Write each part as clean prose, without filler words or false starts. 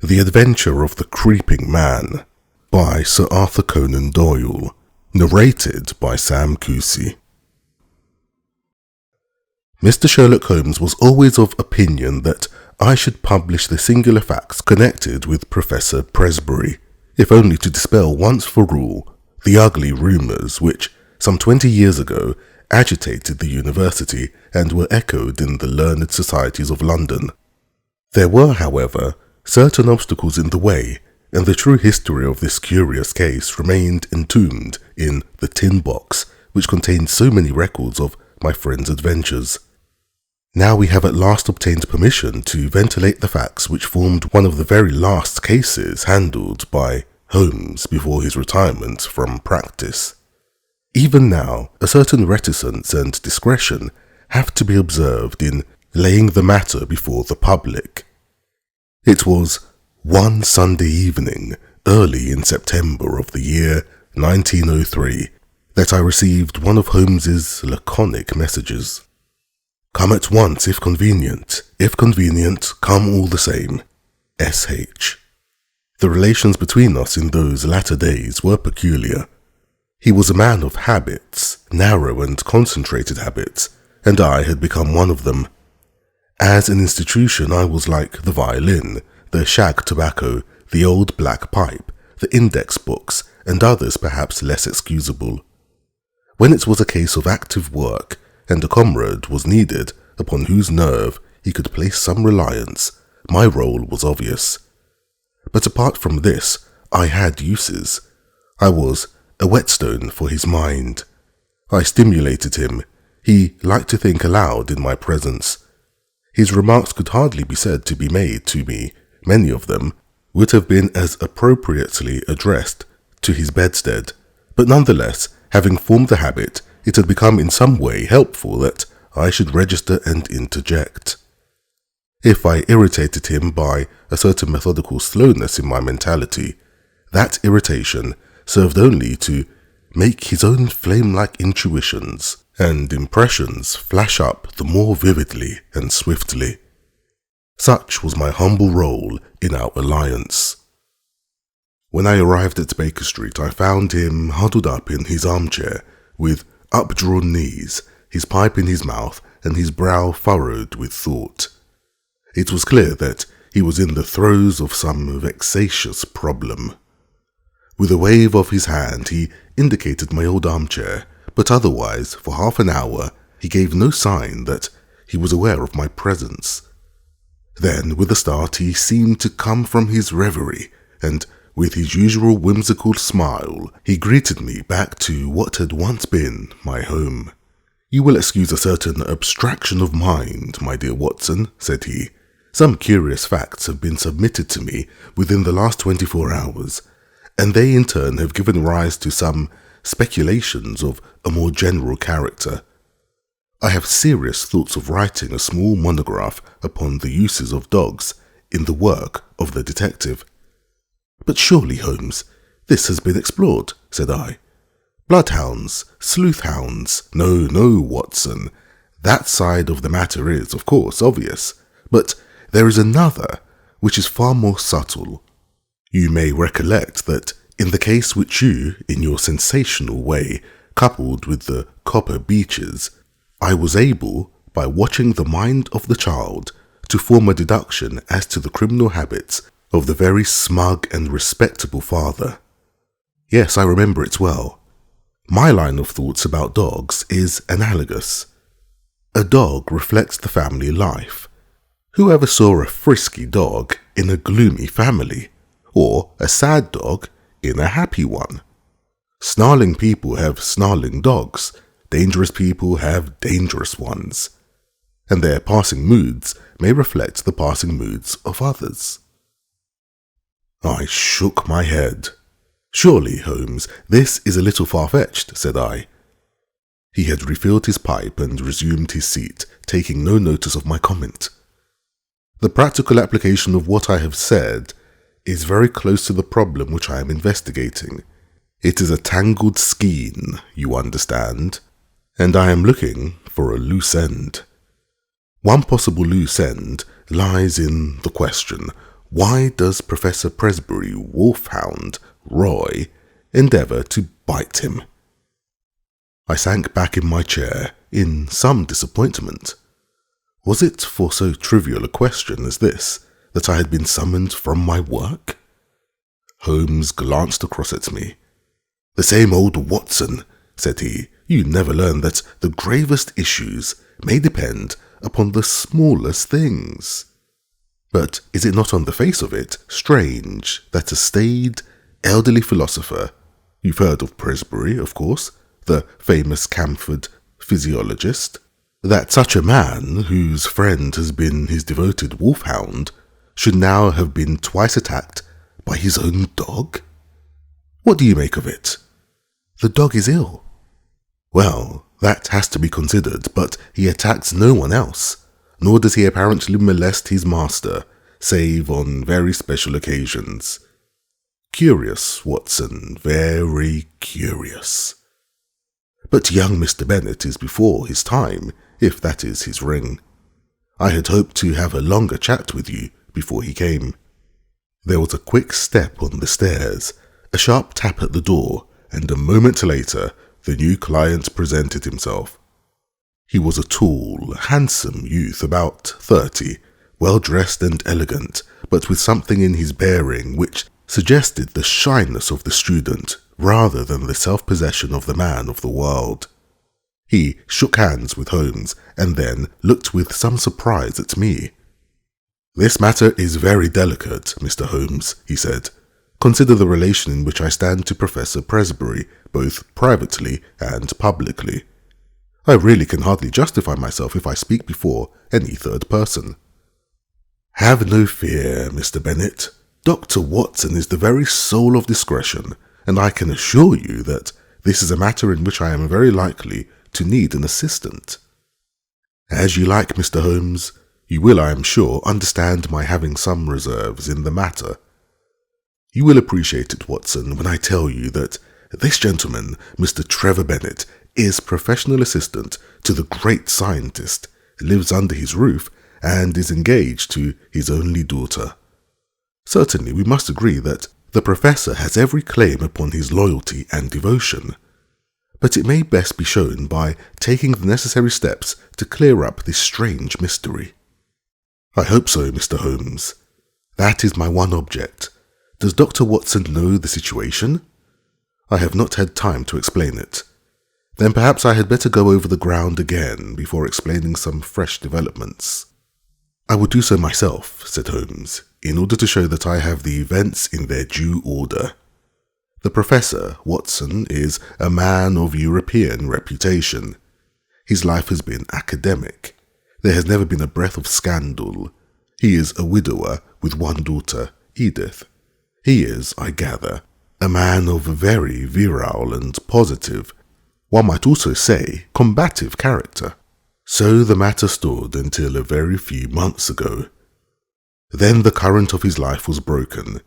The Adventure of the Creeping Man by Sir Arthur Conan Doyle, narrated by Sam Cousy. Mr. Sherlock Holmes was always of opinion that I should publish the singular facts connected with Professor Presbury, if only to dispel once for all the ugly rumours which, some 20 years ago, agitated the university and were echoed in the learned societies of London. There were, however, certain obstacles in the way, and the true history of this curious case remained entombed in the tin box which contained so many records of my friend's adventures. Now we have at last obtained permission to ventilate the facts which formed one of the very last cases handled by Holmes before his retirement from practice. Even now, a certain reticence and discretion have to be observed in laying the matter before the public. It was one Sunday evening, early in September of the year 1903, that I received one of Holmes's laconic messages. "Come at once if convenient. If convenient, come all the same. S.H." The relations between us in those latter days were peculiar. He was a man of habits, narrow and concentrated habits, and I had become one of them. As an institution, I was like the violin, the shag tobacco, the old black pipe, the index books, and others perhaps less excusable. When it was a case of active work, and a comrade was needed upon whose nerve he could place some reliance, my role was obvious. But apart from this, I had uses. I was a whetstone for his mind. I stimulated him. He liked to think aloud in my presence. His remarks could hardly be said to be made to me. Many of them would have been as appropriately addressed to his bedstead, but nonetheless, having formed the habit, it had become in some way helpful that I should register and interject. If I irritated him by a certain methodical slowness in my mentality, that irritation served only to make his own flame-like intuitions and impressions flash up the more vividly and swiftly. Such was my humble role in our alliance. When I arrived at Baker Street, I found him huddled up in his armchair, with updrawn knees, his pipe in his mouth, and his brow furrowed with thought. It was clear that he was in the throes of some vexatious problem. With a wave of his hand, he indicated my old armchair, but otherwise, for half an hour, he gave no sign that he was aware of my presence. Then, with a start, he seemed to come from his reverie, and with his usual whimsical smile, he greeted me back to what had once been my home. "You will excuse a certain abstraction of mind, my dear Watson," said he. "Some curious facts have been submitted to me within the last 24 hours, and they in turn have given rise to some speculations of a more general character. I have serious thoughts of writing a small monograph upon the uses of dogs in the work of the detective." "But surely, Holmes, this has been explored," said I. "Bloodhounds, sleuth-hounds, no, Watson. That side of the matter is, of course, obvious, but there is another which is far more subtle. You may recollect that in the case which you, in your sensational way, coupled with the copper beeches, I was able, by watching the mind of the child, to form a deduction as to the criminal habits of the very smug and respectable father. Yes, I remember it well. My line of thoughts about dogs is analogous. A dog reflects the family life. Who ever saw a frisky dog in a gloomy family, or a sad dog in a happy one? Snarling people have snarling dogs, dangerous people have dangerous ones, and their passing moods may reflect the passing moods of others." I shook my head. "Surely, Holmes, this is a little far-fetched," said I. He had refilled his pipe and resumed his seat, taking no notice of my comment. "The practical application of what I have said is very close to the problem which I am investigating. It is a tangled skein, you understand, and I am looking for a loose end. One possible loose end lies in the question, why does Professor Presbury wolfhound Roy endeavour to bite him? I sank back in my chair in some disappointment. Was it for so trivial a question as this that I had been summoned from my work? Holmes glanced across at me. "The same old Watson," said he. "You never learn that the gravest issues may depend upon the smallest things. But is it not on the face of it strange that a staid, elderly philosopher— you've heard of Presbury, of course, the famous Camford physiologist— that such a man, whose friend has been his devoted wolfhound, should now have been twice attacked by his own dog? What do you make of it?" "The dog is ill." "Well, that has to be considered, but he attacks no one else, nor does he apparently molest his master, save on very special occasions. Curious, Watson, very curious. But young Mr. Bennett is before his time, if that is his ring. I had hoped to have a longer chat with you before he came." There was a quick step on the stairs, a sharp tap at the door, and a moment later the new client presented himself. He was a tall, handsome youth about 30, well-dressed and elegant, but with something in his bearing which suggested the shyness of the student rather than the self-possession of the man of the world. He shook hands with Holmes and then looked with some surprise at me. "This matter is very delicate, Mr. Holmes," he said. "Consider the relation in which I stand to Professor Presbury, both privately and publicly. I really can hardly justify myself if I speak before any third person." "Have no fear, Mr. Bennett. Dr. Watson is the very soul of discretion, and I can assure you that this is a matter in which I am very likely to need an assistant." "As you like, Mr. Holmes. You will, I am sure, understand my having some reserves in the matter. You will appreciate it, Watson, when I tell you that this gentleman, Mr. Trevor Bennett, is professional assistant to the great scientist, lives under his roof, and is engaged to his only daughter. Certainly we must agree that the professor has every claim upon his loyalty and devotion, but it may best be shown by taking the necessary steps to clear up this strange mystery." "I hope so, Mr. Holmes. That is my one object. Does Dr. Watson know the situation?" "I have not had time to explain it." "Then perhaps I had better go over the ground again before explaining some fresh developments." "I will do so myself," said Holmes, "in order to show that I have the events in their due order. The Professor, Watson, is a man of European reputation. His life has been academic. There has never been a breath of scandal. He is a widower with one daughter, Edith. He is, I gather, a man of very virile and positive, one might also say combative character. So the matter stood until a very few months ago. Then the current of his life was broken.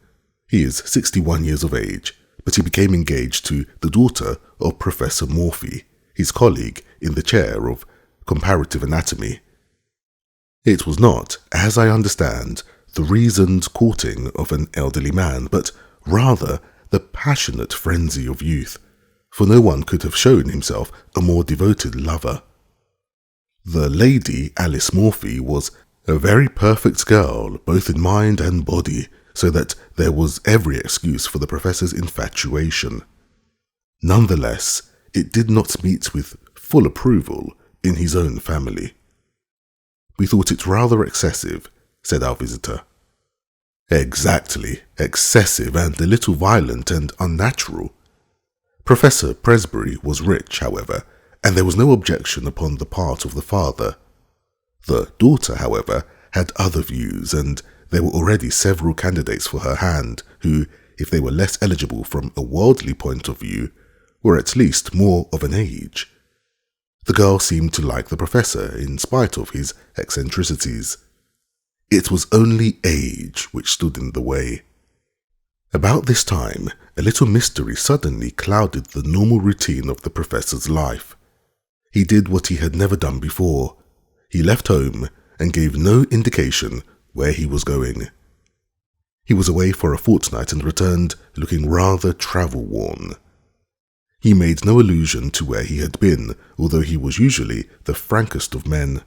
He is 61 years of age, but he became engaged to the daughter of Professor Morphy, his colleague in the chair of comparative anatomy. It was not, as I understand, the reasoned courting of an elderly man, but rather the passionate frenzy of youth, for no one could have shown himself a more devoted lover. The lady, Alice Morphy, was a very perfect girl, both in mind and body, so that there was every excuse for the professor's infatuation. Nonetheless, it did not meet with full approval in his own family. "We thought it rather excessive," said our visitor. "Exactly, excessive and a little violent and unnatural. Professor Presbury was rich, however, and there was no objection upon the part of the father. The daughter, however, had other views, and there were already several candidates for her hand who, if they were less eligible from a worldly point of view, were at least more of an age. The girl seemed to like the professor in spite of his eccentricities. It was only age which stood in the way. About this time, a little mystery suddenly clouded the normal routine of the professor's life. He did what he had never done before. He left home and gave no indication where he was going. He was away for a fortnight and returned looking rather travel-worn. He made no allusion to where he had been, although he was usually the frankest of men.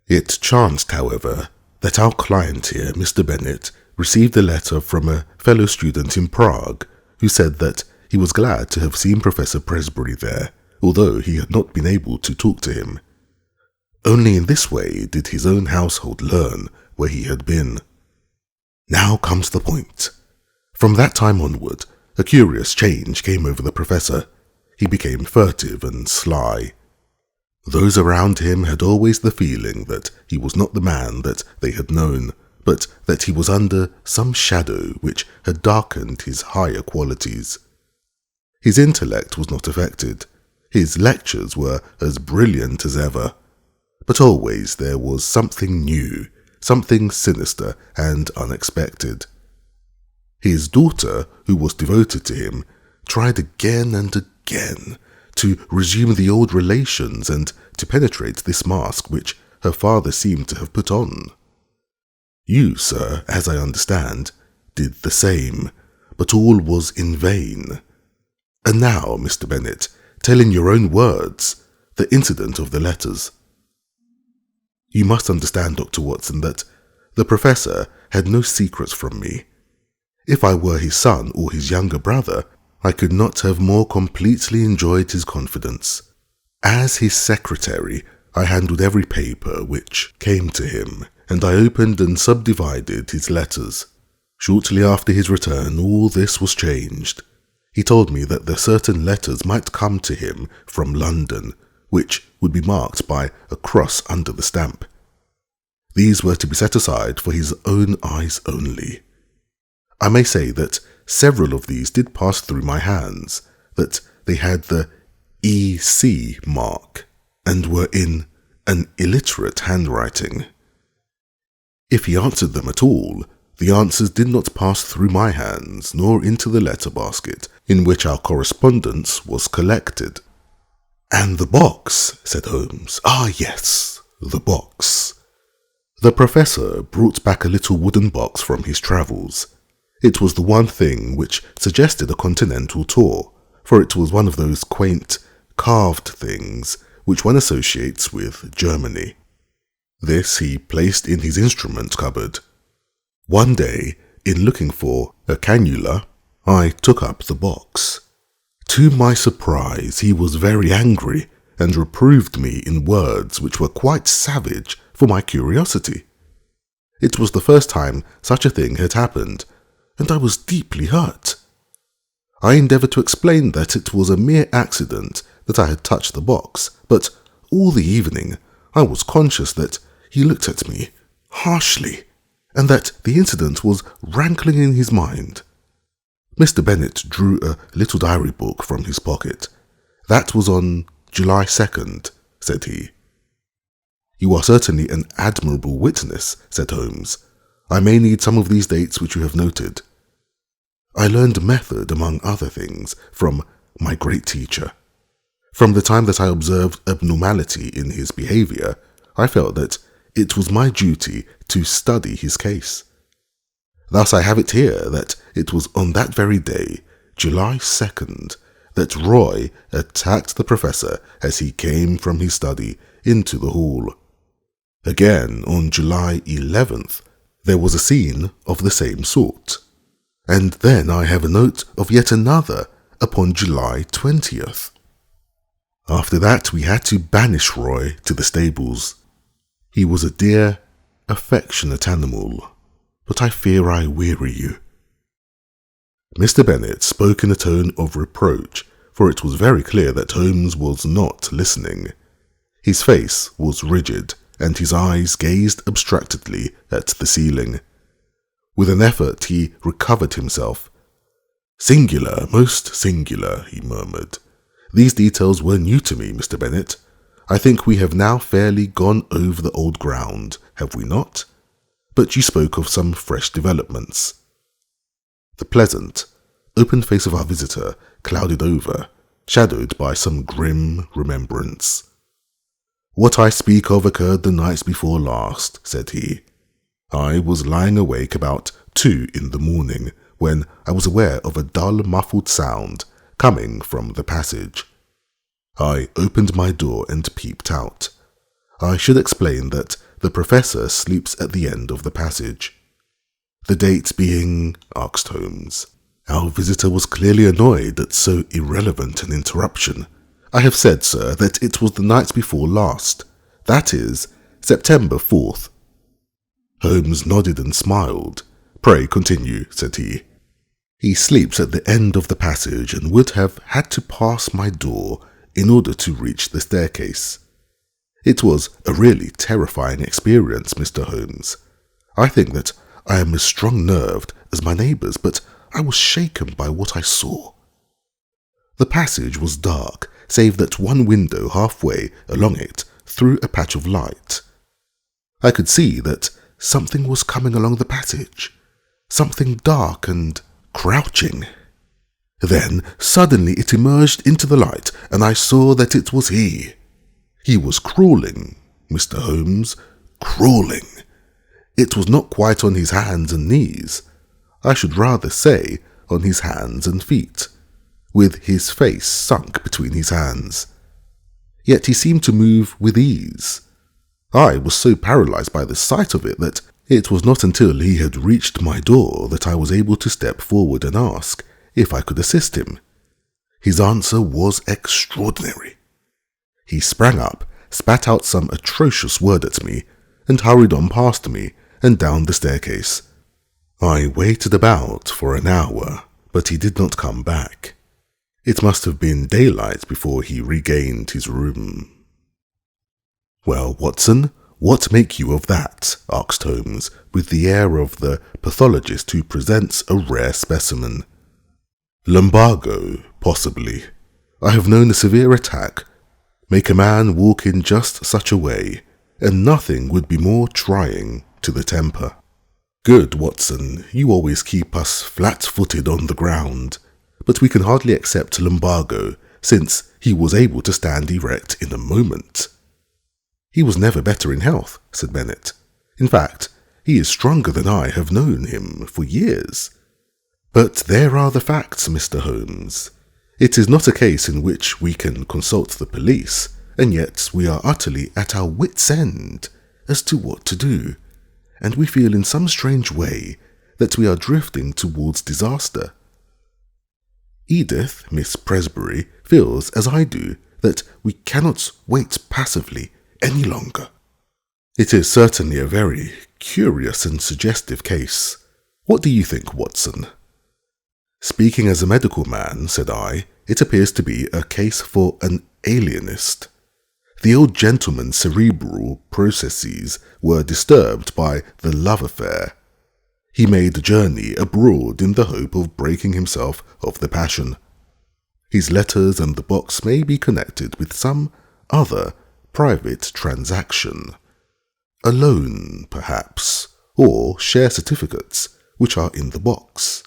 It chanced, however, that our client here, Mr. Bennett, received a letter from a fellow student in Prague, who said that he was glad to have seen Professor Presbury there, although he had not been able to talk to him. Only in this way did his own household learn where he had been. Now comes the point. From that time onward, a curious change came over the professor. He became furtive and sly. Those around him had always the feeling that he was not the man that they had known, but that he was under some shadow which had darkened his higher qualities. His intellect was not affected. His lectures were as brilliant as ever. But always there was something new, something sinister and unexpected. His daughter, who was devoted to him, tried again and again to resume the old relations and to penetrate this mask which her father seemed to have put on. You, sir, as I understand, did the same, but all was in vain. And now, Mr. Bennett, tell in your own words the incident of the letters. You must understand, Dr. Watson, that the professor had no secrets from me. If I were his son or his younger brother, I could not have more completely enjoyed his confidence. As his secretary, I handled every paper which came to him, and I opened and subdivided his letters. Shortly after his return, all this was changed. He told me that certain letters might come to him from London, which would be marked by a cross under the stamp. These were to be set aside for his own eyes only. I may say that several of these did pass through my hands, that they had the E.C. mark, and were in an illiterate handwriting. If he answered them at all, the answers did not pass through my hands, nor into the letter basket in which our correspondence was collected. "And the box," said Holmes. "Ah, yes, the box." The professor brought back a little wooden box from his travels. It was the one thing which suggested a continental tour, for it was one of those quaint, carved things which one associates with Germany. This he placed in his instrument cupboard. One day, in looking for a cannula, I took up the box. To my surprise, he was very angry and reproved me in words which were quite savage for my curiosity. It was the first time such a thing had happened, and I was deeply hurt. I endeavoured to explain that it was a mere accident that I had touched the box, but all the evening I was conscious that he looked at me harshly, and that the incident was rankling in his mind. Mr. Bennett drew a little diary book from his pocket. "That was on July 2nd, said he. "You are certainly an admirable witness," said Holmes. "I may need some of these dates which you have noted." I learned method, among other things, from my great teacher. From the time that I observed abnormality in his behaviour, I felt that it was my duty to study his case. Thus I have it here that it was on that very day, July 2nd, that Roy attacked the professor as he came from his study into the hall. Again, on July 11th, there was a scene of the same sort. And then I have a note of yet another upon July 20th. After that, we had to banish Roy to the stables. He was a dear, affectionate animal, but I fear I weary you. Mr. Bennett spoke in a tone of reproach, for it was very clear that Holmes was not listening. His face was rigid, and his eyes gazed abstractedly at the ceiling. With an effort he recovered himself. "Singular, most singular," he murmured. "These details were new to me, Mr. Bennett. I think we have now fairly gone over the old ground, have we not? But you spoke of some fresh developments." The pleasant, open face of our visitor clouded over, shadowed by some grim remembrance. "What I speak of occurred the night before last," said he. "I was lying awake about 2 in the morning, when I was aware of a dull, muffled sound coming from the passage. I opened my door and peeped out. I should explain that the Professor sleeps at the end of the passage. The date being, asked Holmes. Our visitor was clearly annoyed at so irrelevant an interruption. I have said, sir, that it was the night before last. That is, September 4th. Holmes nodded and smiled. Pray continue, said he. He sleeps at the end of the passage and would have had to pass my door in order to reach the staircase. It was a really terrifying experience, Mr. Holmes. I think that I am as strong-nerved as my neighbours, but I was shaken by what I saw. The passage was dark, save that one window halfway along it threw a patch of light. I could see that something was coming along the passage, something dark and crouching. Then suddenly it emerged into the light, and I saw that it was he. He was crawling, Mr. Holmes, crawling. It was not quite on his hands and knees. I should rather say on his hands and feet, with his face sunk between his hands. Yet he seemed to move with ease. I was so paralyzed by the sight of it that it was not until he had reached my door that I was able to step forward and ask if I could assist him. His answer was extraordinary. He sprang up, spat out some atrocious word at me, and hurried on past me and down the staircase. I waited about for an hour, but he did not come back. It must have been daylight before he regained his room. Well, Watson, what make you of that? Asked Holmes, with the air of the pathologist who presents a rare specimen. Lumbago, possibly. I have known a severe attack make a man walk in just such a way, and nothing would be more trying to the temper. Good, Watson, you always keep us flat-footed on the ground, but we can hardly accept lumbago, since he was able to stand erect in a moment. He was never better in health, said Bennett. In fact, he is stronger than I have known him for years. But there are the facts, Mr. Holmes. It is not a case in which we can consult the police, and yet we are utterly at our wits' end as to what to do, and we feel in some strange way that we are drifting towards disaster. Edith, Miss Presbury, feels, as I do, that we cannot wait passively any longer. It is certainly a very curious and suggestive case. What do you think, Watson? Speaking as a medical man, said I, it appears to be a case for an alienist. The old gentleman's cerebral processes were disturbed by the love affair. He made a journey abroad in the hope of breaking himself of the passion. His letters and the box may be connected with some other private transaction. A loan, perhaps, or share certificates, which are in the box.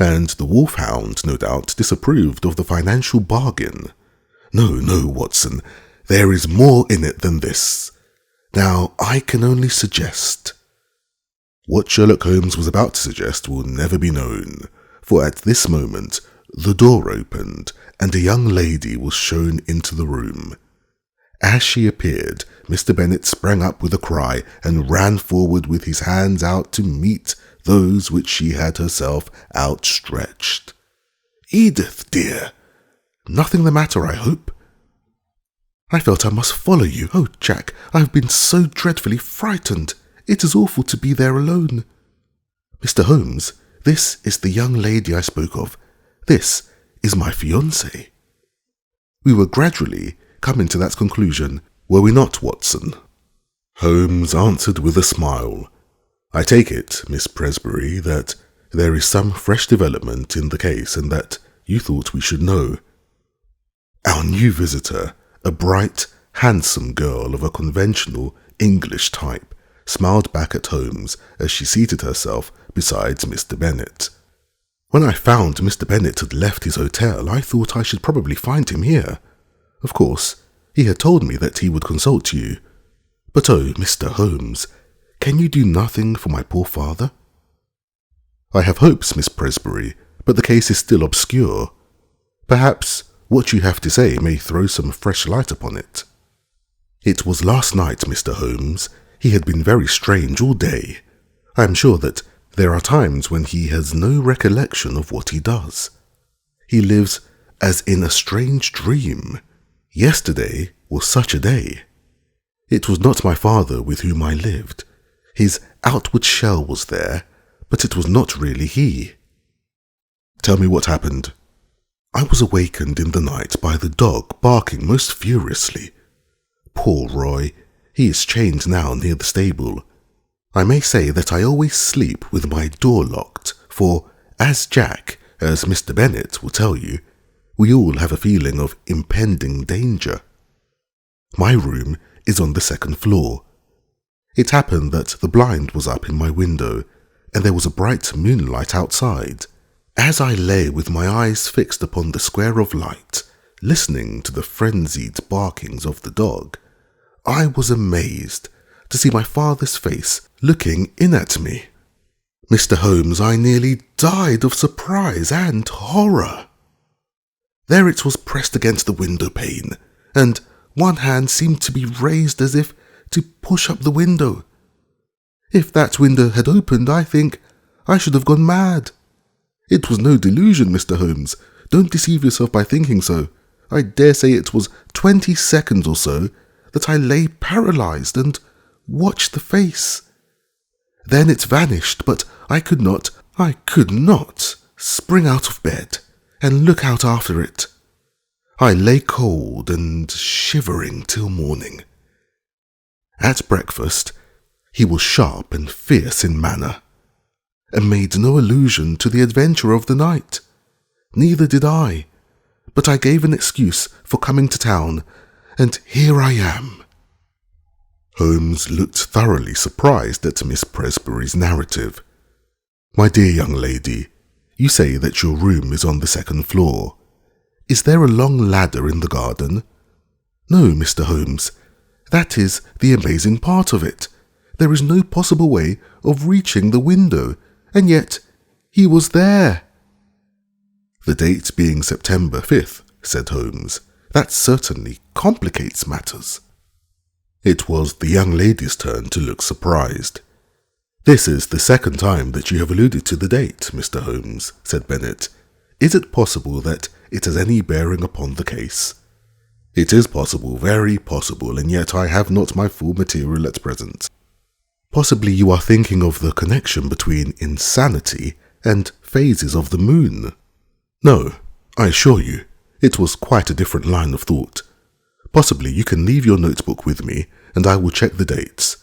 And the wolfhound, no doubt, disapproved of the financial bargain. No, Watson, there is more in it than this. Now, I can only suggest. What Sherlock Holmes was about to suggest will never be known, for at this moment the door opened and a young lady was shown into the room. As she appeared, Mr. Bennett sprang up with a cry and ran forward with his hands out to meet those which she had herself outstretched. Edith, dear! Nothing the matter, I hope? I felt I must follow you. Oh, Jack, I have been so dreadfully frightened. It is awful to be there alone. Mr. Holmes, this is the young lady I spoke of. This is my fiancée. We were gradually coming to that conclusion, were we not, Watson? Holmes answered with a smile. I take it, Miss Presbury, that there is some fresh development in the case and that you thought we should know. Our new visitor, a bright, handsome girl of a conventional English type, smiled back at Holmes as she seated herself beside Mr. Bennett. When I found Mr. Bennett had left his hotel, I thought I should probably find him here. Of course, he had told me that he would consult you. But oh, Mr. Holmes, can you do nothing for my poor father? I have hopes, Miss Presbury, but the case is still obscure. Perhaps what you have to say may throw some fresh light upon it." "It was last night, Mr. Holmes. He had been very strange all day. I am sure that there are times when he has no recollection of what he does. He lives as in a strange dream. Yesterday was such a day. It was not my father with whom I lived. His outward shell was there, but it was not really he." "Tell me what happened." "I was awakened in the night by the dog barking most furiously. Poor Roy, he is chained now near the stable. I may say that I always sleep with my door locked, for, as Mr. Bennett will tell you, we all have a feeling of impending danger. My room is on the second floor. It happened that the blind was up in my window, and there was a bright moonlight outside. As I lay with my eyes fixed upon the square of light, listening to the frenzied barkings of the dog, I was amazed to see my father's face looking in at me. Mr. Holmes, I nearly died of surprise and horror. There it was pressed against the window pane, and one hand seemed to be raised as if to push up the window. If that window had opened, I think I should have gone mad. It was no delusion, Mr. Holmes. Don't deceive yourself by thinking so. I dare say it was 20 seconds or so that I lay paralyzed and watched the face. Then it vanished, but I could not spring out of bed and look out after it. I lay cold and shivering till morning. At breakfast, he was sharp and fierce in manner, and made no allusion to the adventure of the night. Neither did I, but I gave an excuse for coming to town, and here I am." Holmes looked thoroughly surprised at Miss Presbury's narrative. "My dear young lady, you say that your room is on the second floor. Is there a long ladder in the garden?" "No, Mr. Holmes. That is the amazing part of it. There is no possible way of reaching the window, and yet he was there." "The date being September 5th, said Holmes. "That certainly complicates matters." It was the young lady's turn to look surprised. "This is the second time that you have alluded to the date, Mr. Holmes," said Bennett. "Is it possible that it has any bearing upon the case?" "It is possible, very possible, and yet I have not my full material at present." "Possibly you are thinking of the connection between insanity and phases of the moon." "No, I assure you, it was quite a different line of thought. Possibly you can leave your notebook with me, and I will check the dates.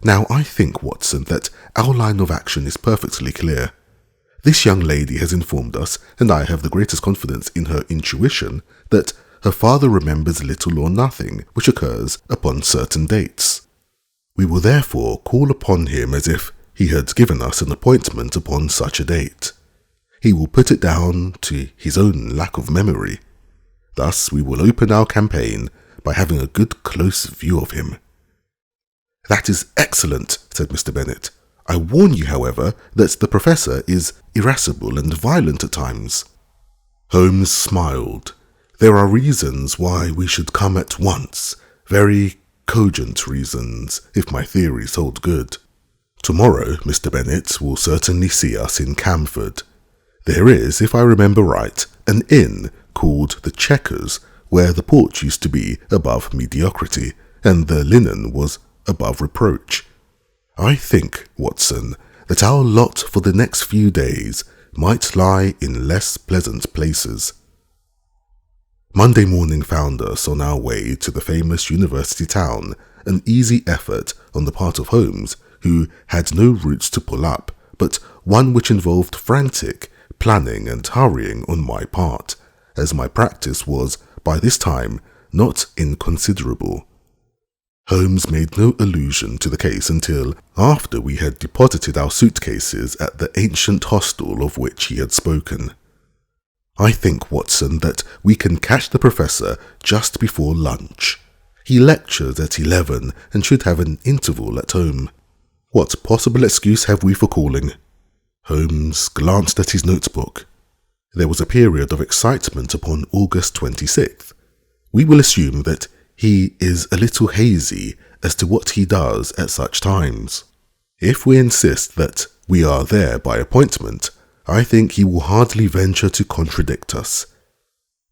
Now I think, Watson, that our line of action is perfectly clear. This young lady has informed us, and I have the greatest confidence in her intuition, that her father remembers little or nothing which occurs upon certain dates. We will therefore call upon him as if he had given us an appointment upon such a date. He will put it down to his own lack of memory. Thus we will open our campaign by having a good close view of him." "That is excellent," said Mr. Bennett. "I warn you, however, that the Professor is irascible and violent at times." Holmes smiled. "There are reasons why we should come at once, very cogent reasons, if my theories hold good. Tomorrow, Mr. Bennett will certainly see us in Camford. There is, if I remember right, an inn called the Chequers, where the porch used to be above mediocrity, and the linen was above reproach. I think, Watson, that our lot for the next few days might lie in less pleasant places." Monday morning found us on our way to the famous university town, an easy effort on the part of Holmes, who had no routes to pull up, but one which involved frantic planning and hurrying on my part, as my practice was, by this time, not inconsiderable. Holmes made no allusion to the case until after we had deposited our suitcases at the ancient hostel of which he had spoken. "I think, Watson, that we can catch the Professor just before lunch. He lectures at 11 and should have an interval at home. What possible excuse have we for calling?" Holmes glanced at his notebook. There was a period of excitement upon August 26th. We will assume that he is a little hazy as to what he does at such times. If we insist that we are there by appointment, I think he will hardly venture to contradict us.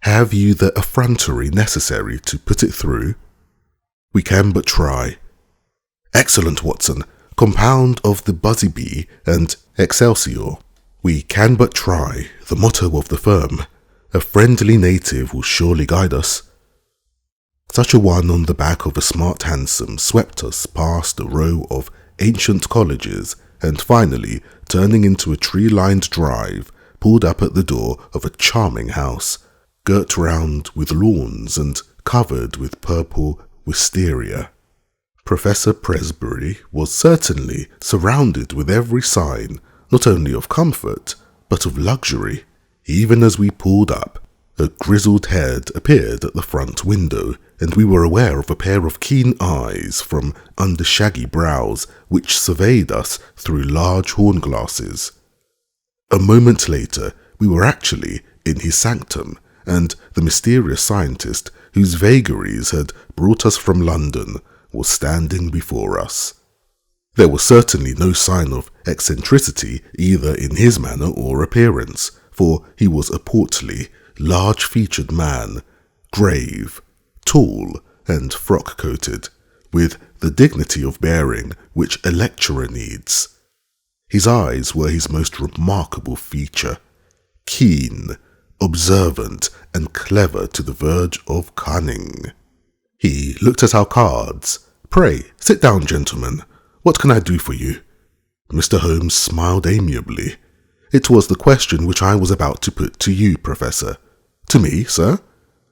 Have you the effrontery necessary to put it through? We can but try. Excellent, Watson. Compound of the Buzzy Bee and Excelsior. We can but try, the motto of the firm. A friendly native will surely guide us. Such a one on the back of a smart hansom swept us past a row of ancient colleges and finally, turning into a tree-lined drive, pulled up at the door of a charming house, girt round with lawns and covered with purple wisteria. Professor Presbury was certainly surrounded with every sign, not only of comfort, but of luxury. Even as we pulled up, a grizzled head appeared at the front window, and we were aware of a pair of keen eyes from under shaggy brows which surveyed us through large horn glasses. A moment later, we were actually in his sanctum, and the mysterious scientist, whose vagaries had brought us from London, was standing before us. There was certainly no sign of eccentricity either in his manner or appearance, for he was a portly, large-featured man, grave, tall and frock-coated, with the dignity of bearing which a lecturer needs. His eyes were his most remarkable feature, keen, observant and clever to the verge of cunning. He looked at our cards. "Pray, sit down, gentlemen. What can I do for you?" Mr. Holmes smiled amiably. "It was the question which I was about to put to you, Professor." "To me, sir?"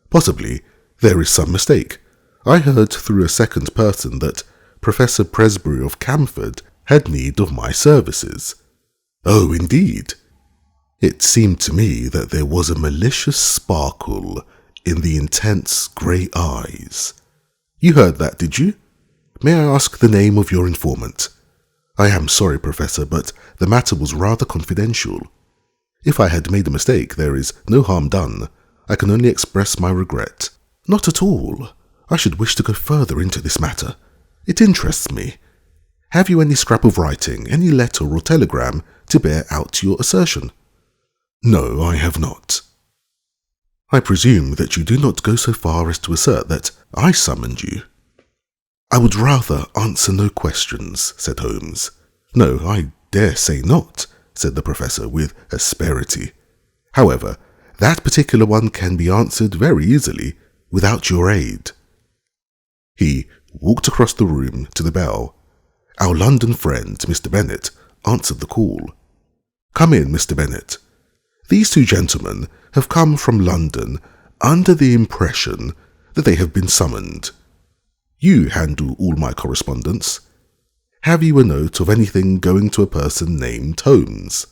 "Possibly there is some mistake. I heard through a second person that Professor Presbury of Camford had need of my services." "Oh, indeed." It seemed to me that there was a malicious sparkle in the intense grey eyes. "You heard that, did you? May I ask the name of your informant?" "I am sorry, Professor, but the matter was rather confidential. If I had made a mistake, there is no harm done. I can only express my regret." "Not at all. I should wish to go further into this matter. It interests me. Have you any scrap of writing, any letter or telegram to bear out your assertion?" "No, I have not." "I presume that you do not go so far as to assert that I summoned you." "I would rather answer no questions," said Holmes. "No, I dare say not," said the Professor with asperity. "However, that particular one can be answered very easily without your aid." He walked across the room to the bell. Our London friend, Mr. Bennett, answered the call. "Come in, Mr. Bennett. These two gentlemen have come from London under the impression that they have been summoned. You handle all my correspondence. Have you a note of anything going to a person named Holmes?"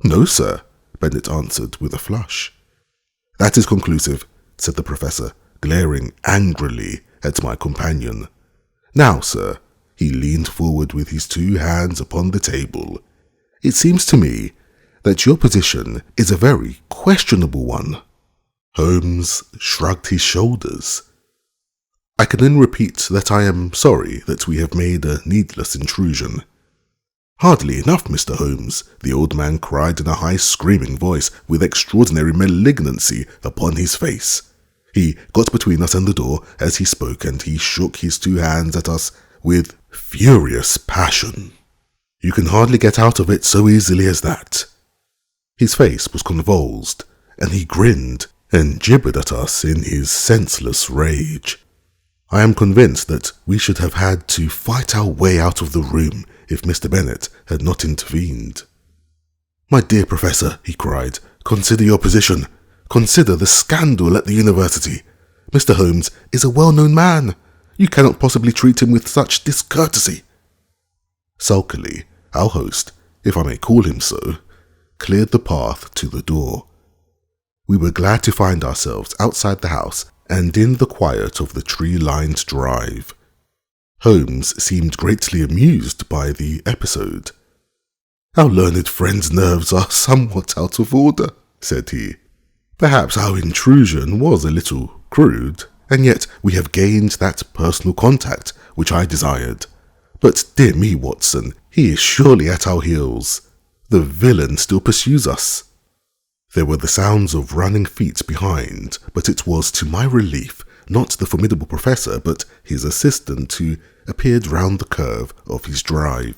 "No, sir," Bennett answered with a flush. "That is conclusive," said the Professor, glaring angrily at my companion. "Now, sir," he leaned forward with his two hands upon the table, "it seems to me that your position is a very questionable one." Holmes shrugged his shoulders. "I can then repeat that I am sorry that we have made a needless intrusion." "Hardly enough, Mr. Holmes," the old man cried in a high screaming voice with extraordinary malignancy upon his face. He got between us and the door as he spoke, and he shook his two hands at us with furious passion. "You can hardly get out of it so easily as that." His face was convulsed, and he grinned and gibbered at us in his senseless rage. I am convinced that we should have had to fight our way out of the room if Mr. Bennett had not intervened. "My dear Professor," he cried, "consider your position. Consider the scandal at the university. Mr. Holmes is a well-known man. You cannot possibly treat him with such discourtesy." Sulkily, our host, if I may call him so, cleared the path to the door. We were glad to find ourselves outside the house and in the quiet of the tree-lined drive. Holmes seemed greatly amused by the episode. "Our learned friend's nerves are somewhat out of order," said he. "Perhaps our intrusion was a little crude, and yet we have gained that personal contact which I desired. But dear me, Watson, he is surely at our heels. The villain still pursues us." There were the sounds of running feet behind, but it was to my relief not the formidable professor, but his assistant who appeared round the curve of his drive.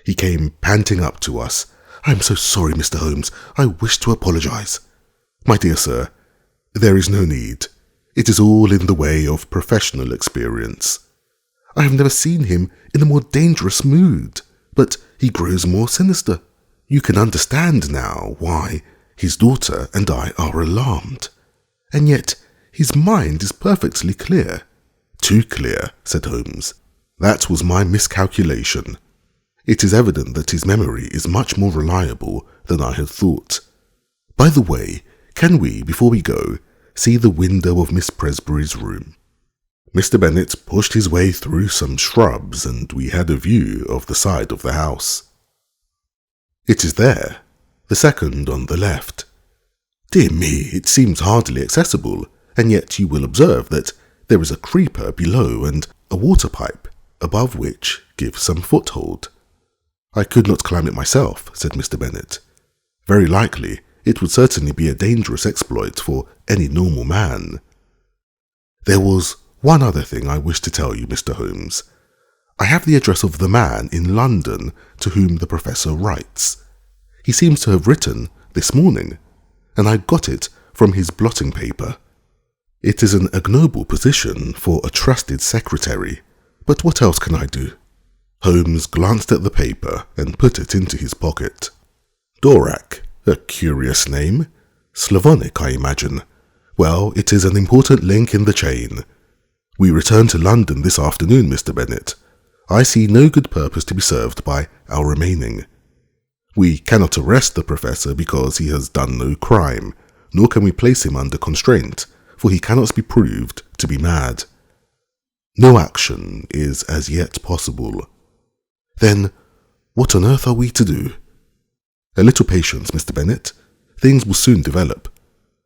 He came panting up to us. "I am so sorry, Mr. Holmes. I wish to apologize." "My dear sir, there is no need. It is all in the way of professional experience. I have never seen him in a more dangerous mood, but he grows more sinister. You can understand now why his daughter and I are alarmed. And yet his mind is perfectly clear." "Too clear," said Holmes. "That was my miscalculation. It is evident that his memory is much more reliable than I had thought. By the way, can we, before we go, see the window of Miss Presbury's room?" Mr. Bennett pushed his way through some shrubs, and we had a view of the side of the house. "It is there, the second on the left. Dear me, it seems hardly accessible, and yet you will observe that there is a creeper below and a water pipe above which gives some foothold." "I could not climb it myself," said Mr. Bennett. "Very likely it would certainly be a dangerous exploit for any normal man." "There was one other thing I wish to tell you, Mr. Holmes. I have the address of the man in London to whom the professor writes. He seems to have written this morning, and I got it from his blotting paper. It is an ignoble position for a trusted secretary, but what else can I do?" Holmes glanced at the paper and put it into his pocket. "Dorak, a curious name. Slavonic, I imagine. Well, it is an important link in the chain. We return to London this afternoon, Mr. Bennett. I see no good purpose to be served by our remaining. We cannot arrest the professor because he has done no crime, nor can we place him under constraint, for he cannot be proved to be mad. No action is as yet possible. Then, what on earth are we to do?" "A little patience, Mr. Bennett. Things will soon develop.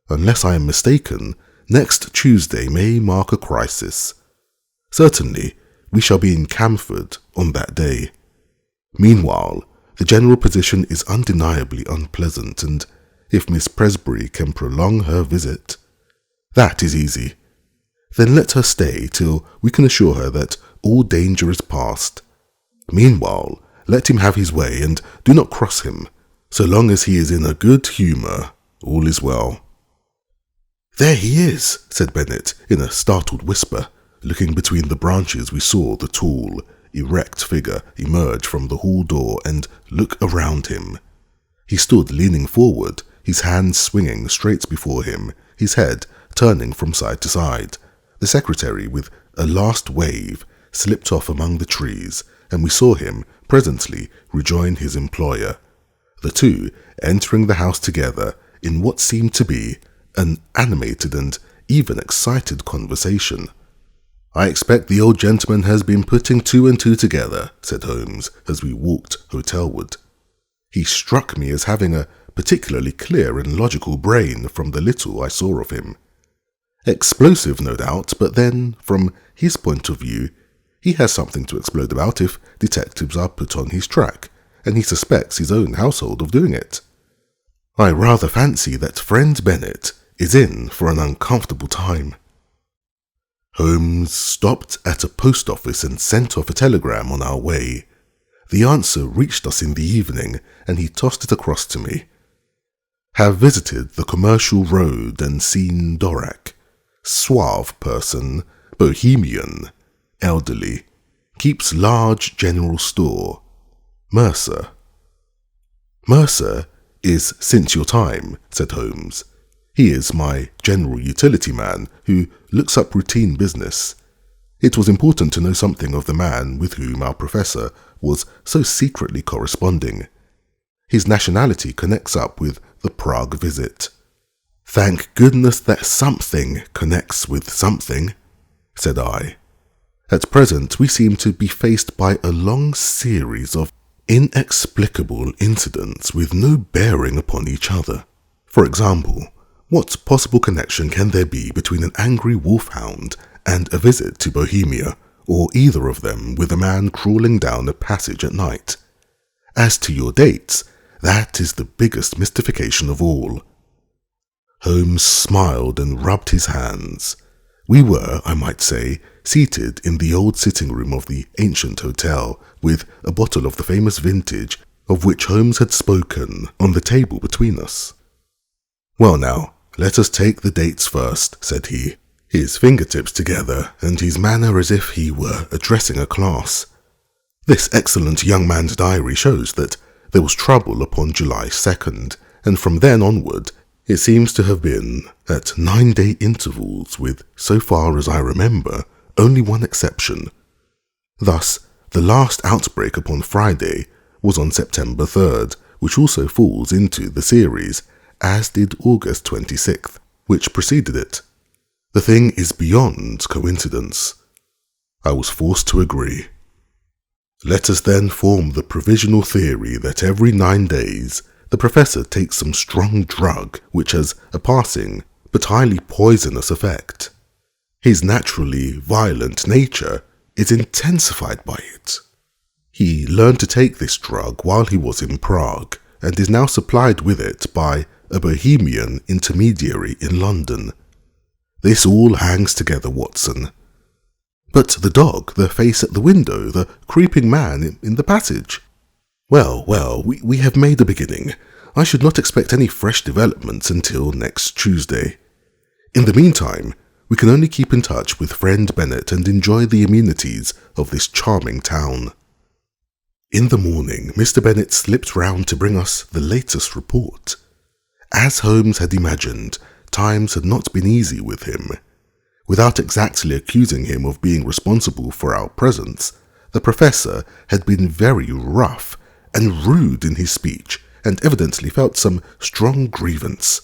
Unless I am mistaken, next Tuesday may mark a crisis. Certainly, we shall be in Camford on that day. Meanwhile, the general position is undeniably unpleasant, and if Miss Presbury can prolong her visit, that is easy. Then let her stay till we can assure her that all danger is past. Meanwhile, let him have his way, and do not cross him. So long as he is in a good humour, all is well." "There he is," said Bennett in a startled whisper. Looking between the branches, we saw the tall, erect figure emerge from the hall door and look around him. He stood leaning forward, his hands swinging straight before him, his head turning from side to side. The secretary, with a last wave, slipped off among the trees, and we saw him presently rejoin his employer, the two entering the house together in what seemed to be an animated and even excited conversation. "I expect the old gentleman has been putting two and two together," said Holmes as we walked hotelward. "He struck me as having a particularly clear and logical brain from the little I saw of him. Explosive, no doubt, but then, from his point of view, he has something to explode about if detectives are put on his track, and he suspects his own household of doing it. I rather fancy that friend Bennett is in for an uncomfortable time." Holmes stopped at a post office and sent off a telegram on our way. The answer reached us in the evening, and he tossed it across to me. "Have visited the Commercial Road and seen Dorak. Suave person, bohemian, elderly, keeps large general store. Mercer." "Mercer is since your time," said Holmes. "He is my general utility man who looks up routine business. It was important to know something of the man with whom our professor was so secretly corresponding. His nationality connects up with the Prague visit." "Thank goodness that something connects with something," said I. "At present we seem to be faced by a long series of inexplicable incidents with no bearing upon each other. For example, what possible connection can there be between an angry wolfhound and a visit to Bohemia, or either of them with a man crawling down a passage at night? As to your dates, that is the biggest mystification of all. Holmes smiled and rubbed his hands. We were, I might say, seated in the old sitting room of the ancient hotel, with a bottle of the famous vintage of which Holmes had spoken on the table between us. "Well now, let us take the dates first," said he, his fingertips together and his manner as if he were addressing a class. This excellent young man's diary shows that there was trouble upon July 2nd, and from then onward it seems to have been at 9-day intervals with, so far as I remember, only one exception. Thus, the last outbreak upon Friday was on September 3rd, which also falls into the series, as did August 26th, which preceded it. The thing is beyond coincidence. I was forced to agree. Let us then form the provisional theory that every 9 days the Professor takes some strong drug which has a passing but highly poisonous effect. His naturally violent nature is intensified by it. He learned to take this drug while he was in Prague, and is now supplied with it by a Bohemian intermediary in London. This all hangs together, Watson. But the dog, the face at the window, the creeping man in the passage. Well, we have made a beginning. I should not expect any fresh developments until next Tuesday. In the meantime, we can only keep in touch with friend Bennett and enjoy the amenities of this charming town. In the morning, Mr. Bennett slipped round to bring us the latest report. As Holmes had imagined, times had not been easy with him. Without exactly accusing him of being responsible for our presence, the Professor had been very rough and rude in his speech, and evidently felt some strong grievance.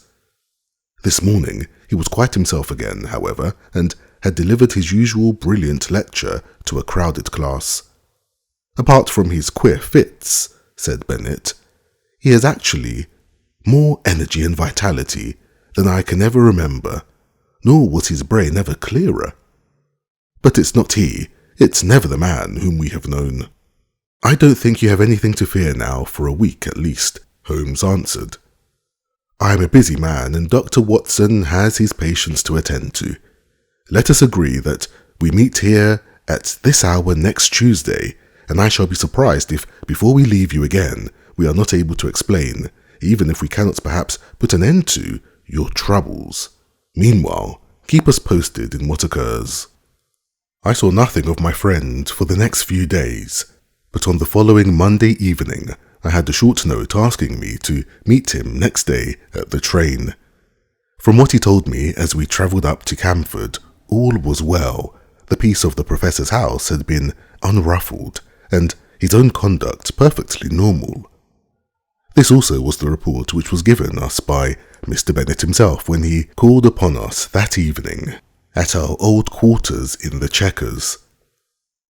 This morning he was quite himself again, however, and had delivered his usual brilliant lecture to a crowded class. "Apart from his queer fits," said Bennett, "he has actually more energy and vitality than I can ever remember, nor was his brain ever clearer. But it's not he, it's never the man whom we have known." "I don't think you have anything to fear now for a week at least," Holmes answered. "I am a busy man, and Dr. Watson has his patients to attend to. Let us agree that we meet here at this hour next Tuesday, and I shall be surprised if, before we leave you again, we are not able to explain, even if we cannot perhaps put an end to, your troubles. Meanwhile, keep us posted in what occurs." I saw nothing of my friend for the next few days, but on the following Monday evening I had a short note asking me to meet him next day at the train. From what he told me as we travelled up to Camford, all was well. The peace of the Professor's house had been unruffled, and his own conduct perfectly normal. This also was the report which was given us by Mr. Bennett himself when he called upon us that evening at our old quarters in the Chequers.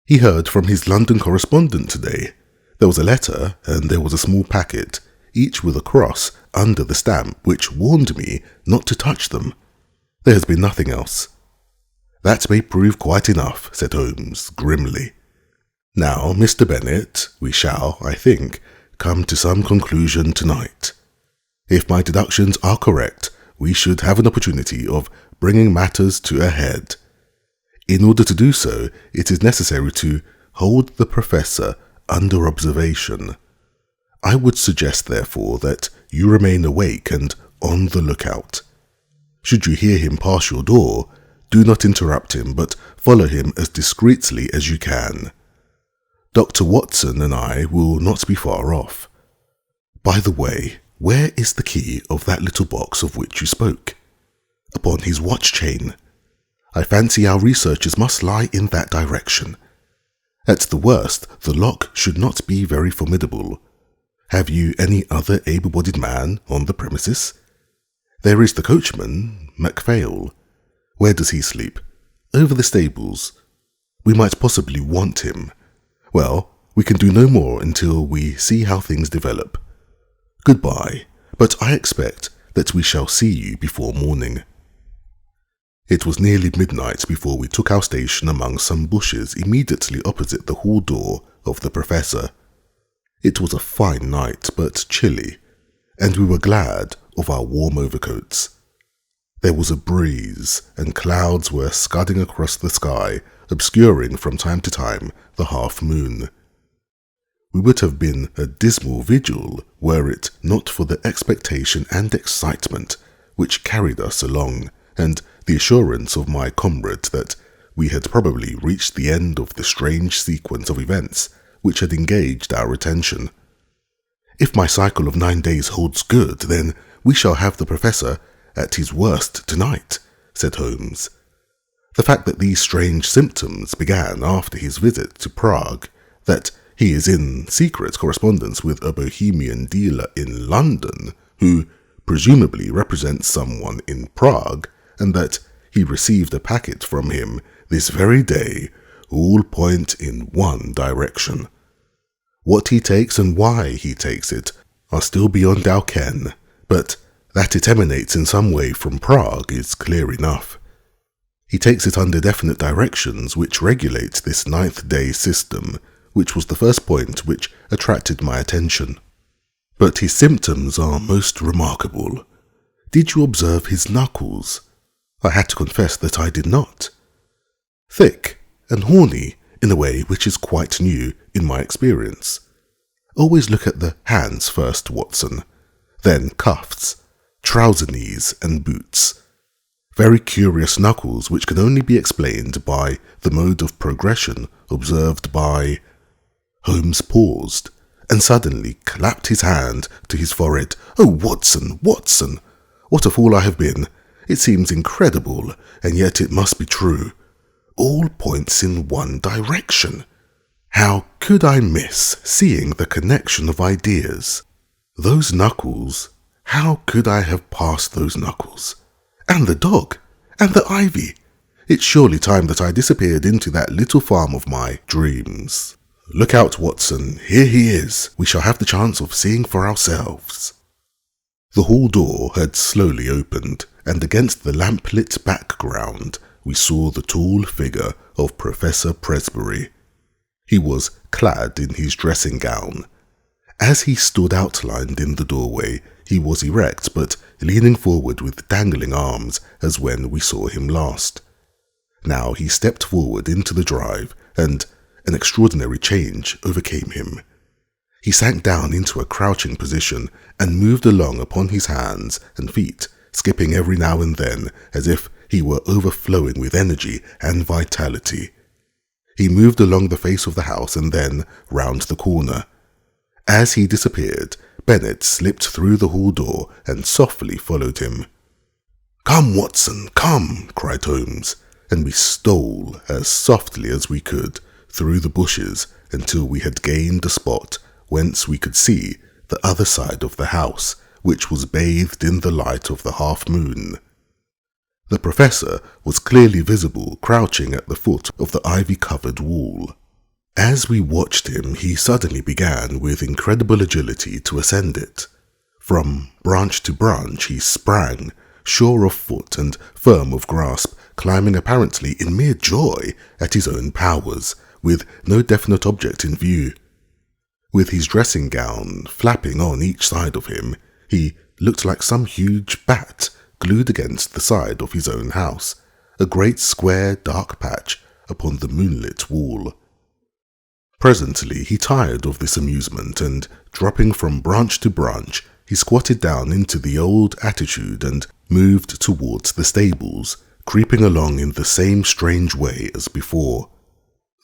He heard from his London correspondent today. There was a letter, and there was a small packet, each with a cross under the stamp which warned me not to touch them. There has been nothing else. "That may prove quite enough," said Holmes grimly. "Now, Mr. Bennett, we shall, I think, come to some conclusion tonight. If my deductions are correct, we should have an opportunity of bringing matters to a head. In order to do so, it is necessary to hold the Professor under observation. I would suggest, therefore, that you remain awake and on the lookout. Should you hear him pass your door, do not interrupt him, but follow him as discreetly as you can. Dr. Watson and I will not be far off. By the way, where is the key of that little box of which you spoke?" "Upon his watch chain. I fancy our researches must lie in that direction. At the worst, the lock should not be very formidable. Have you any other able-bodied man on the premises?" "There is the coachman, Macphail." "Where does he sleep?" "Over the stables." "We might possibly want him. Well, We can do no more until we see how things develop. Goodbye, but I expect that we shall see you before morning." It was nearly midnight before we took our station among some bushes immediately opposite the hall door of the Professor. It was a fine night, but chilly, and we were glad of our warm overcoats. There was a breeze, and clouds were scudding across the sky, obscuring from time to time the half-moon. We would have been a dismal vigil were it not for the expectation and excitement which carried us along, and the assurance of my comrade that we had probably reached the end of the strange sequence of events which had engaged our attention. "If my cycle of 9 days holds good, then we shall have the Professor at his worst tonight," said Holmes. "The fact that these strange symptoms began after his visit to Prague, that he is in secret correspondence with a Bohemian dealer in London, who presumably represents someone in Prague, and that he received a packet from him this very day, all point in one direction. What he takes and why he takes it are still beyond our ken, but that it emanates in some way from Prague is clear enough. He takes it under definite directions which regulate this 9th day system, which was the first point which attracted my attention. But his symptoms are most remarkable. Did you observe his knuckles? I had to confess that I did not. Thick and horny in a way which is quite new in my experience. Always look at the hands first, Watson, then cuffs, trouser knees and boots. Very curious knuckles which can only be explained by the mode of progression observed by—" Holmes paused and suddenly clapped his hand to his forehead. "Oh, Watson, Watson! What a fool I have been! It seems incredible, and yet it must be true. All points in one direction. How could I miss seeing the connection of ideas? Those knuckles, how could I have passed those knuckles? And the dog, and the ivy. It's surely time that I disappeared into that little farm of my dreams. Look out, Watson, here he is. We shall have the chance of seeing for ourselves." The hall door had slowly opened, and against the lamp-lit background we saw the tall figure of Professor Presbury. He was clad in his dressing gown. As he stood outlined in the doorway, he was erect but leaning forward with dangling arms as when we saw him last. Now he stepped forward into the drive, and an extraordinary change overcame him. He sank down into a crouching position and moved along upon his hands and feet, skipping every now and then as if he were overflowing with energy and vitality. He moved along the face of the house and then round the corner. As he disappeared, Bennett slipped through the hall door and softly followed him. "Come, Watson, come!" cried Holmes, and we stole as softly as we could through the bushes until we had gained a spot whence we could see the other side of the house, which was bathed in the light of the half-moon. The Professor was clearly visible crouching at the foot of the ivy-covered wall. As we watched him, he suddenly began with incredible agility to ascend it. From branch to branch he sprang, sure of foot and firm of grasp, climbing apparently in mere joy at his own powers, with no definite object in view. With his dressing gown flapping on each side of him, he looked like some huge bat glued against the side of his own house, a great square dark patch upon the moonlit wall. Presently he tired of this amusement, and dropping from branch to branch, he squatted down into the old attitude and moved towards the stables, creeping along in the same strange way as before.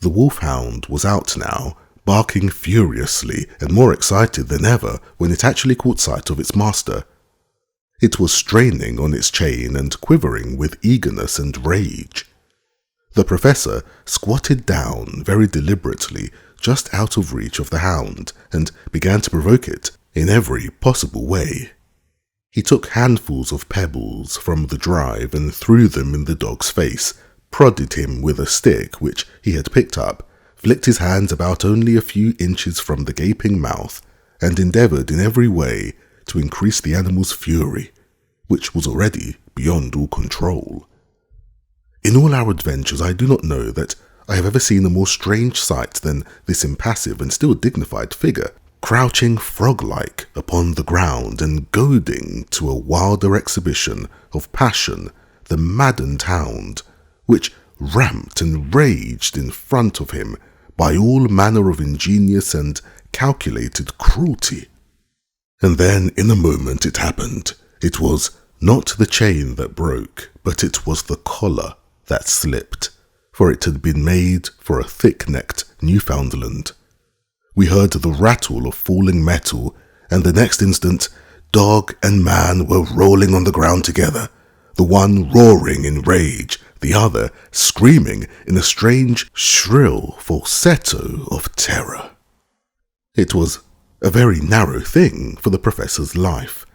The wolfhound was out now, barking furiously and more excited than ever when it actually caught sight of its master. It was straining on its chain and quivering with eagerness and rage. The Professor squatted down very deliberately just out of reach of the hound and began to provoke it in every possible way. He took handfuls of pebbles from the drive and threw them in the dog's face, prodded him with a stick which he had picked up, flicked his hands about only a few inches from the gaping mouth and endeavoured in every way to increase the animal's fury, which was already beyond all control. In all our adventures, I do not know that I have ever seen a more strange sight than this impassive and still dignified figure, crouching frog-like upon the ground and goading to a wilder exhibition of passion the maddened hound, which ramped and raged in front of him by all manner of ingenious and calculated cruelty. And then, in a moment, it happened. It was not the chain that broke, but it was the collar that slipped, for it had been made for a thick-necked Newfoundland. We heard the rattle of falling metal, and the next instant, dog and man were rolling on the ground together, the one roaring in rage, the other screaming in a strange, shrill falsetto of terror. It was a very narrow thing for the Professor's life.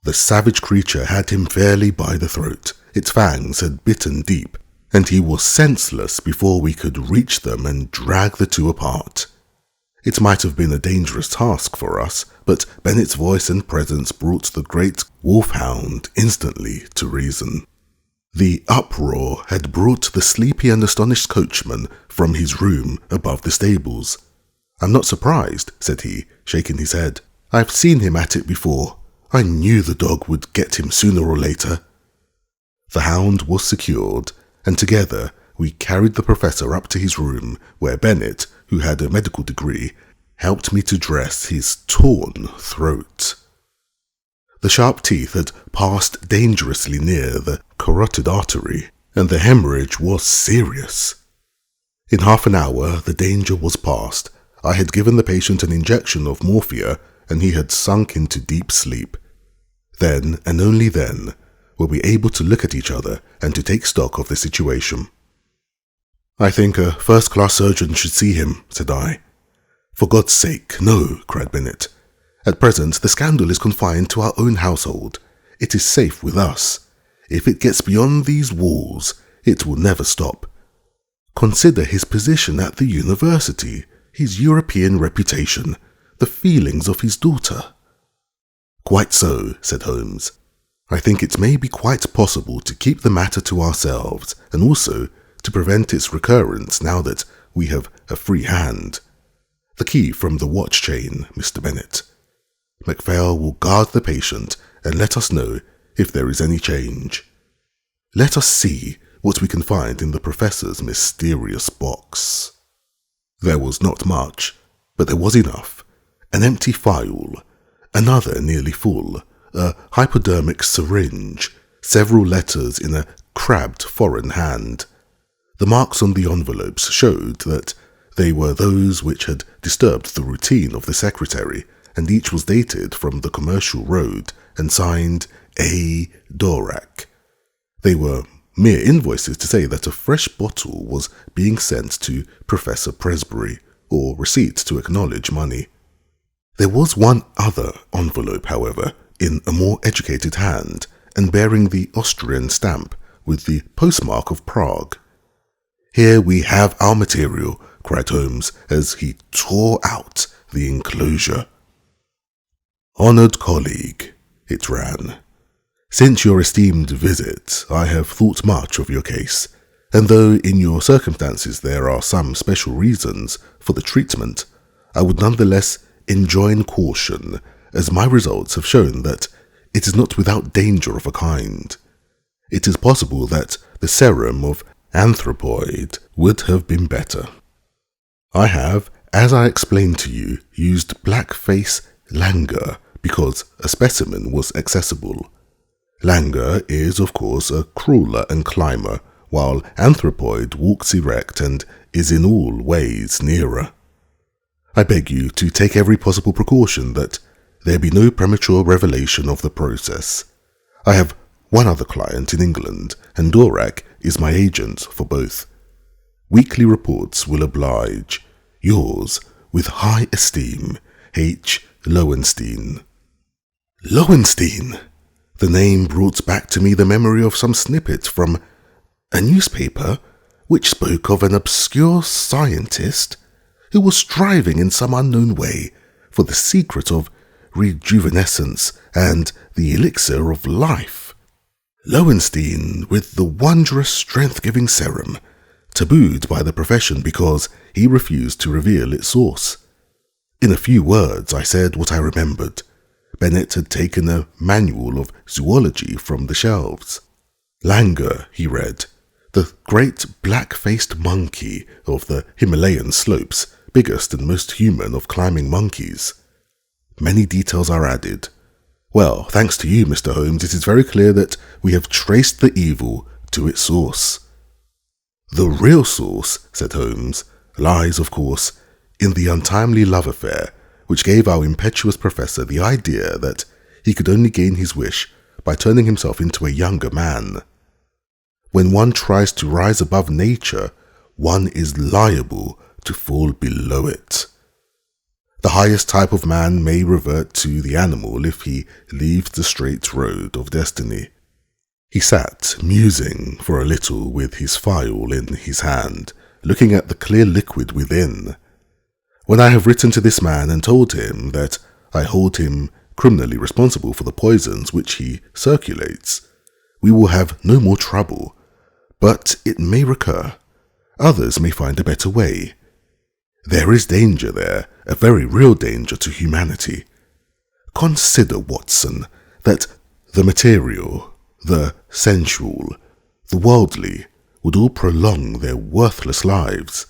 The savage creature had him fairly by the throat. Its fangs had bitten deep, and he was senseless before we could reach them and drag the two apart. It might have been a dangerous task for us, but Bennett's voice and presence brought the great wolfhound instantly to reason. The uproar had brought the sleepy and astonished coachman from his room above the stables. "I'm not surprised," said he, shaking his head. "I've seen him at it before. I knew the dog would get him sooner or later." The hound was secured, and together we carried the Professor up to his room, where Bennett, who had a medical degree, helped me to dress his torn throat. The sharp teeth had passed dangerously near the carotid artery, and the hemorrhage was serious. In half an hour the danger was past. I had given the patient an injection of morphia, and he had sunk into deep sleep. Then, and only then, were we able to look at each other and to take stock of the situation. "I think a first-class surgeon should see him," said I. "For God's sake, no," cried Bennett. "At present, the scandal is confined to our own household. It is safe with us. If it gets beyond these walls, it will never stop. Consider his position at the university, his European reputation, the feelings of his daughter." "Quite so," said Holmes. "I think it may be quite possible to keep the matter to ourselves, and also to prevent its recurrence now that we have a free hand. The key from the watch chain, Mr. Bennett. MacPhail will guard the patient and let us know if there is any change. Let us see what we can find in the Professor's mysterious box." There was not much, but there was enough. An empty phial, another nearly full, a hypodermic syringe, several letters in a crabbed foreign hand. The marks on the envelopes showed that they were those which had disturbed the routine of the secretary, and each was dated from the Commercial Road and signed A. Dorak. They were mere invoices to say that a fresh bottle was being sent to Professor Presbury, or receipts to acknowledge money. There was one other envelope, however, in a more educated hand, and bearing the Austrian stamp with the postmark of Prague. "Here we have our material," cried Holmes as he tore out the enclosure. "Honoured colleague," it ran, "since your esteemed visit, I have thought much of your case, and though in your circumstances there are some special reasons for the treatment, I would nonetheless enjoin caution, as my results have shown that it is not without danger of a kind. It is possible that the serum of anthropoid would have been better. I have, as I explained to you, used black-face langur because a specimen was accessible. Langur is, of course, a crawler and climber, while anthropoid walks erect and is in all ways nearer. I beg you to take every possible precaution that there be no premature revelation of the process. I have one other client in England, and Dorak is my agent for both. Weekly reports will oblige. Yours, with high esteem, H. Lowenstein. Lowenstein! The name brought back to me the memory of some snippet from a newspaper which spoke of an obscure scientist who was striving in some unknown way for the secret of rejuvenescence and the elixir of life. Lowenstein with the wondrous strength-giving serum, tabooed by the profession because he refused to reveal its source. In a few words, I said what I remembered. Bennett had taken a manual of zoology from the shelves. Langer, he read, the great black-faced monkey of the Himalayan slopes, biggest and most human of climbing monkeys. Many details are added. Well, thanks to you, Mr. Holmes, it is very clear that we have traced the evil to its source. The real source, said Holmes, lies, of course, in the untimely love affair which gave our impetuous professor the idea that he could only gain his wish by turning himself into a younger man. When one tries to rise above nature, one is liable to fall below it. The highest type of man may revert to the animal if he leaves the straight road of destiny. He sat, musing for a little with his phial in his hand, looking at the clear liquid within. When I have written to this man and told him that I hold him criminally responsible for the poisons which he circulates, we will have no more trouble, but it may recur. Others may find a better way. There is danger there, a very real danger to humanity. Consider, Watson, that the material, the sensual, the worldly would all prolong their worthless lives.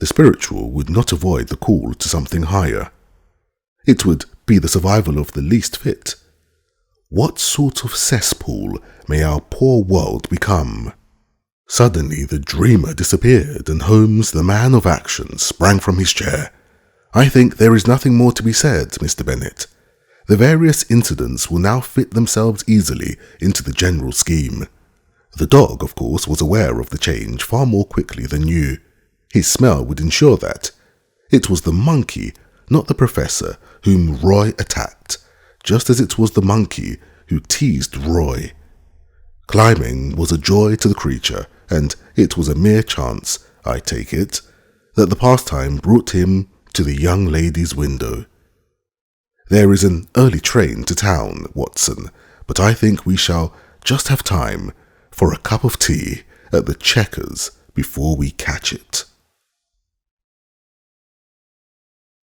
The spiritual would not avoid the call to something higher. It would be the survival of the least fit. What sort of cesspool may our poor world become? Suddenly the dreamer disappeared, and Holmes, the man of action, sprang from his chair. I think there is nothing more to be said, Mr. Bennett. The various incidents will now fit themselves easily into the general scheme. The dog, of course, was aware of the change far more quickly than you. His smell would ensure that. It was the monkey, not the professor, whom Roy attacked, just as it was the monkey who teased Roy. Climbing was a joy to the creature, and it was a mere chance, I take it, that the pastime brought him to the young lady's window. There is an early train to town, Watson, but I think we shall just have time for a cup of tea at the Chequers before we catch it.